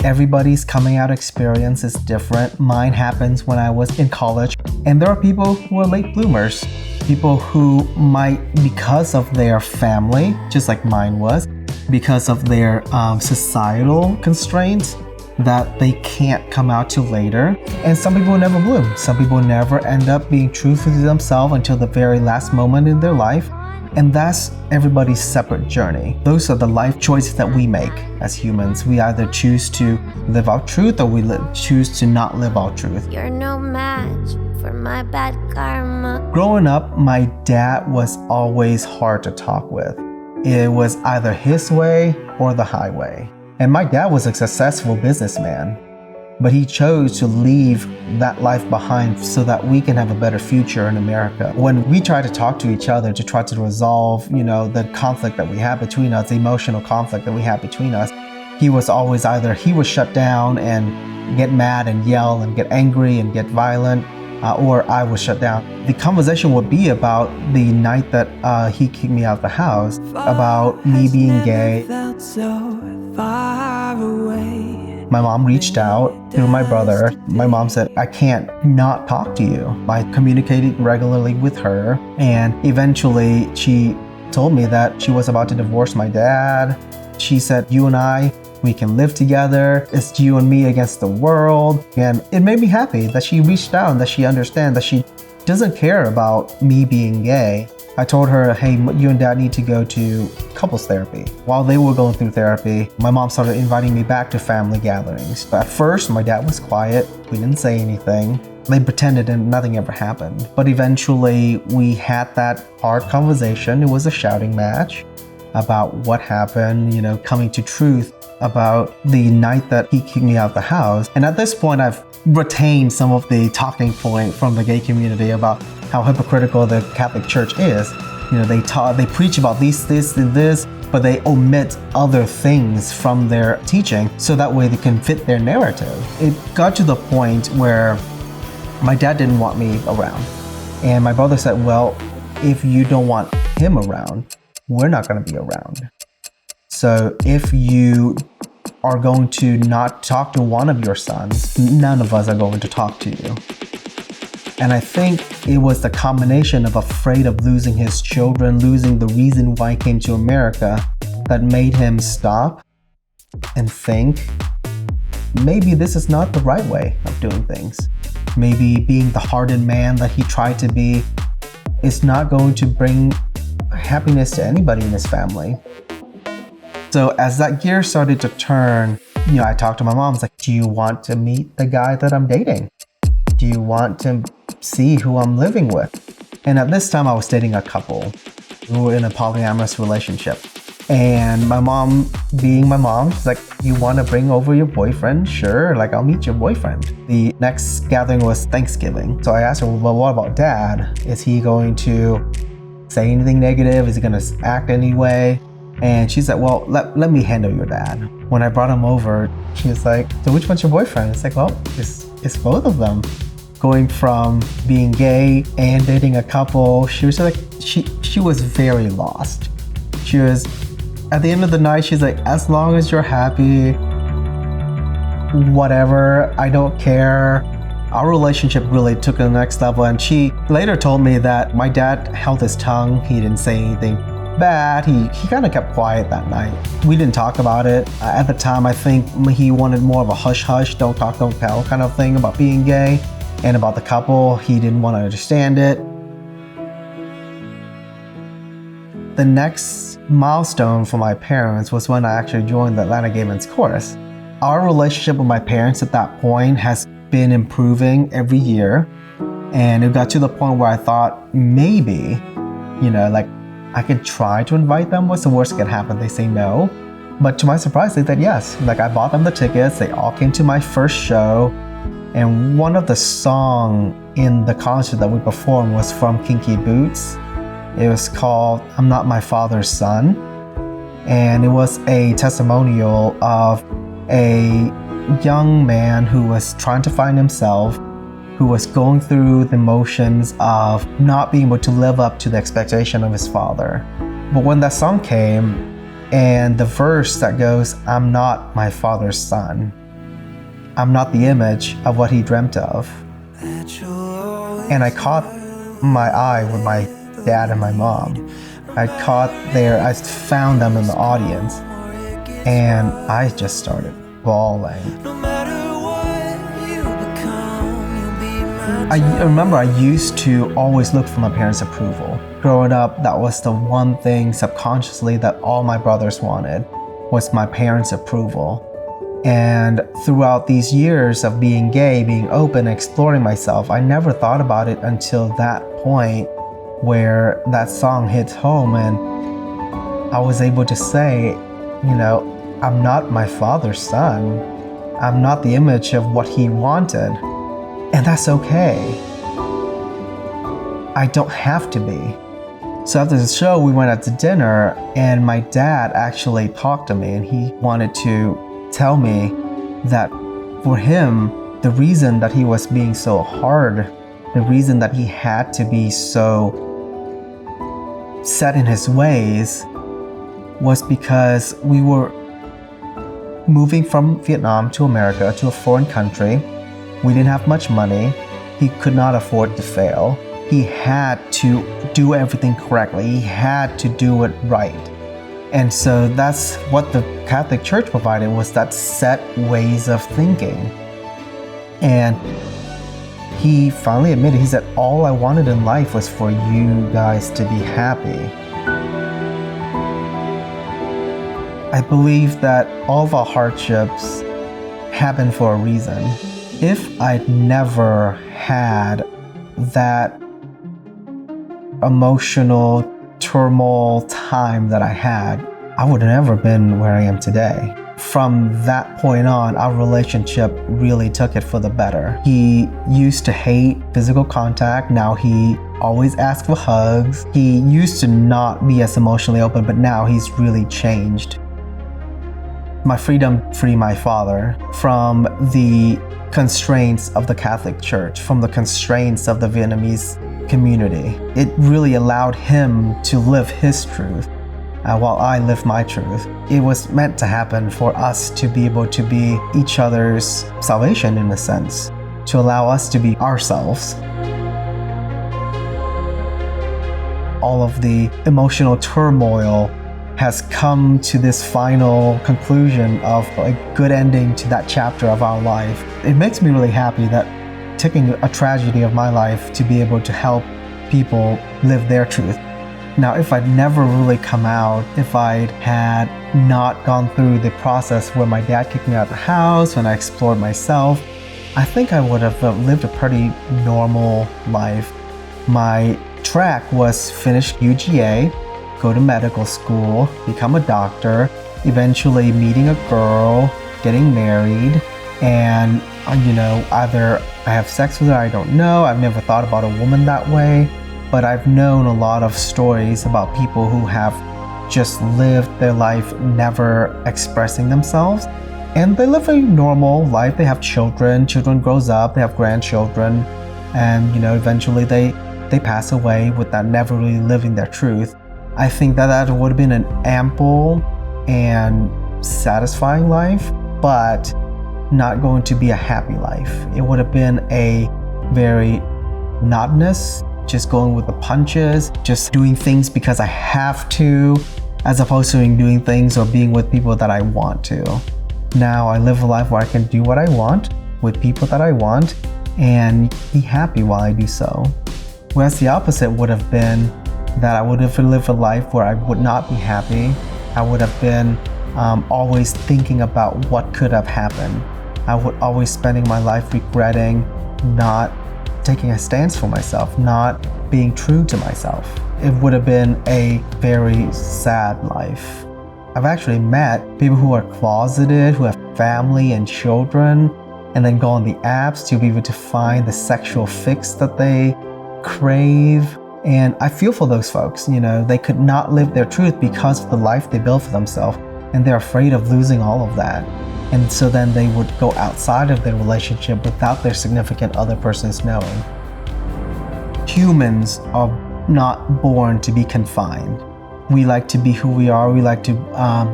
Everybody's coming out experience is different. Mine happens when I was in college. And there are people who are late bloomers. People who might, because of their family, just like mine was, because of their societal constraints, that they can't come out till later. And some people never bloom. Some people never end up being truthful to themselves until the very last moment in their life. And that's everybody's separate journey. Those are the life choices that we make as humans. We either choose to live our truth or we choose to not live our truth. You're no match for my bad karma. Growing up, my dad was always hard to talk with. It was either his way or the highway. And my dad was a successful businessman, but he chose to leave that life behind so that we can have a better future in America. When we try to talk to each other to try to resolve, the conflict that we have between us, the emotional conflict that we have between us, he was always either he would shut down and get mad and yell and get angry and get violent, or I would shut down. The conversation would be about the night that he kicked me out of the house, about me being gay. My mom reached out through my brother. My mom said, I can't not talk to you. I communicated regularly with her, and eventually she told me that she was about to divorce my dad. She said, you and I, we can live together. It's you and me against the world. And it made me happy that she reached out and that she understands that she doesn't care about me being gay. I told her, hey, you and dad need to go to couples therapy. While they were going through therapy, my mom started inviting me back to family gatherings. But at first, my dad was quiet. We didn't say anything. They pretended and nothing ever happened. But eventually, we had that hard conversation. It was a shouting match about what happened, coming to truth about the night that he kicked me out of the house. And at this point, I've retained some of the talking point from the gay community about how hypocritical the Catholic Church is. They preach about this, and this, but they omit other things from their teaching so that way they can fit their narrative. It got to the point where my dad didn't want me around. And my brother said, well, if you don't want him around, we're not going to be around. So if you are going to not talk to one of your sons, none of us are going to talk to you. And I think it was the combination of afraid of losing his children, losing the reason why he came to America, that made him stop and think, maybe this is not the right way of doing things. Maybe being the hardened man that he tried to be is not going to bring happiness to anybody in his family. So as that gear started to turn, I talked to my mom. I was like, do you want to meet the guy that I'm dating? Do you want to see who I'm living with? And at this time, I was dating a couple who were in a polyamorous relationship. And my mom, being my mom, she's like, you want to bring over your boyfriend? Sure, I'll meet your boyfriend. The next gathering was Thanksgiving. So I asked her, well, what about dad? Is he going to say anything negative? Is he going to act anyway? And she said, well, let me handle your dad. When I brought him over, she was like, so which one's your boyfriend? It's like, well, it's both of them. Going from being gay and dating a couple, she was like, she was very lost. She was, at the end of the night, she's like, as long as you're happy, whatever, I don't care. Our relationship really took to the next level. And she later told me that my dad held his tongue. He didn't say anything bad. He kind of kept quiet that night. We didn't talk about it. At the time, I think he wanted more of a hush-hush, don't talk, don't tell kind of thing about being gay. And about the couple, he didn't want to understand it. The next milestone for my parents was when I actually joined the Atlanta Gay Men's Chorus. Our relationship with my parents at that point has been improving every year. And it got to the point where I thought maybe, I could try to invite them. What's the worst that could happen? They say no. But to my surprise, they said yes. I bought them the tickets. They all came to my first show. And one of the songs in the concert that we performed was from Kinky Boots. It was called I'm Not My Father's Son. And it was a testimonial of a young man who was trying to find himself, who was going through the motions of not being able to live up to the expectation of his father. But when that song came, and the verse that goes, I'm not my father's son, I'm not the image of what he dreamt of. And I caught my eye with my dad and my mom. I found them in the audience, and I just started bawling. I remember I used to always look for my parents' approval. Growing up, that was the one thing subconsciously that all my brothers wanted, was my parents' approval. And throughout these years of being gay, being open, exploring myself, I never thought about it until that point where that song hits home, and I was able to say, I'm not my father's son. I'm not the image of what he wanted. And that's okay. I don't have to be. So after the show, we went out to dinner, and my dad actually talked to me, and he wanted to tell me that for him, the reason that he was being so hard, the reason that he had to be so set in his ways, was because we were moving from Vietnam to America, to a foreign country. We didn't have much money. He could not afford to fail. He had to do everything correctly. He had to do it right. And so that's what the Catholic Church provided, was that set ways of thinking. And he finally admitted, he said, all I wanted in life was for you guys to be happy. I believe that all of our hardships happen for a reason. If I'd never had that emotional turmoil time that I had, I would have never been where I am today. From that point on, our relationship really took it for the better. He used to hate physical contact. Now he always asks for hugs. He used to not be as emotionally open, but now he's really changed. My freedom freed my father from the constraints of the Catholic Church, from the constraints of the Vietnamese community. It really allowed him to live his truth while I lived my truth. It was meant to happen for us to be able to be each other's salvation, in a sense, to allow us to be ourselves. All of the emotional turmoil has come to this final conclusion of a good ending to that chapter of our life. It makes me really happy that taking a tragedy of my life to be able to help people live their truth. Now, if I'd never really come out, if I'd had not gone through the process where my dad kicked me out of the house, when I explored myself, I think I would have lived a pretty normal life. My track was finish UGA, go to medical school, become a doctor, eventually meeting a girl, getting married, and either I have sex with her, I don't know. I've never thought about a woman that way, but I've known a lot of stories about people who have just lived their life never expressing themselves, and they live a normal life. They have children grows up, they have grandchildren, and eventually they pass away with that never really living their truth. I think that would have been an ample and satisfying life, but not going to be a happy life. It would have been a very monotonous, just going with the punches, just doing things because I have to, as opposed to doing things or being with people that I want to. Now I live a life where I can do what I want with people that I want and be happy while I do so. Whereas the opposite would have been that I would have lived a life where I would not be happy. I would have been always thinking about what could have happened. I would always spending my life regretting not taking a stance for myself, not being true to myself. It would have been a very sad life. I've actually met people who are closeted, who have family and children, and then go on the apps to be able to find the sexual fix that they crave. And I feel for those folks, they could not live their truth because of the life they built for themselves, and they're afraid of losing all of that. And so then they would go outside of their relationship without their significant other person's knowing. Humans are not born to be confined. We like to be who we are, we like to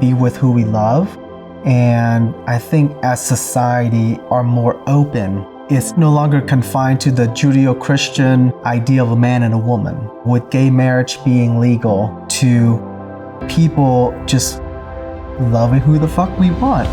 be with who we love, And I think as society are more open, it's no longer confined to the Judeo-Christian idea of a man and a woman, with gay marriage being legal, to people just loving who the fuck we want.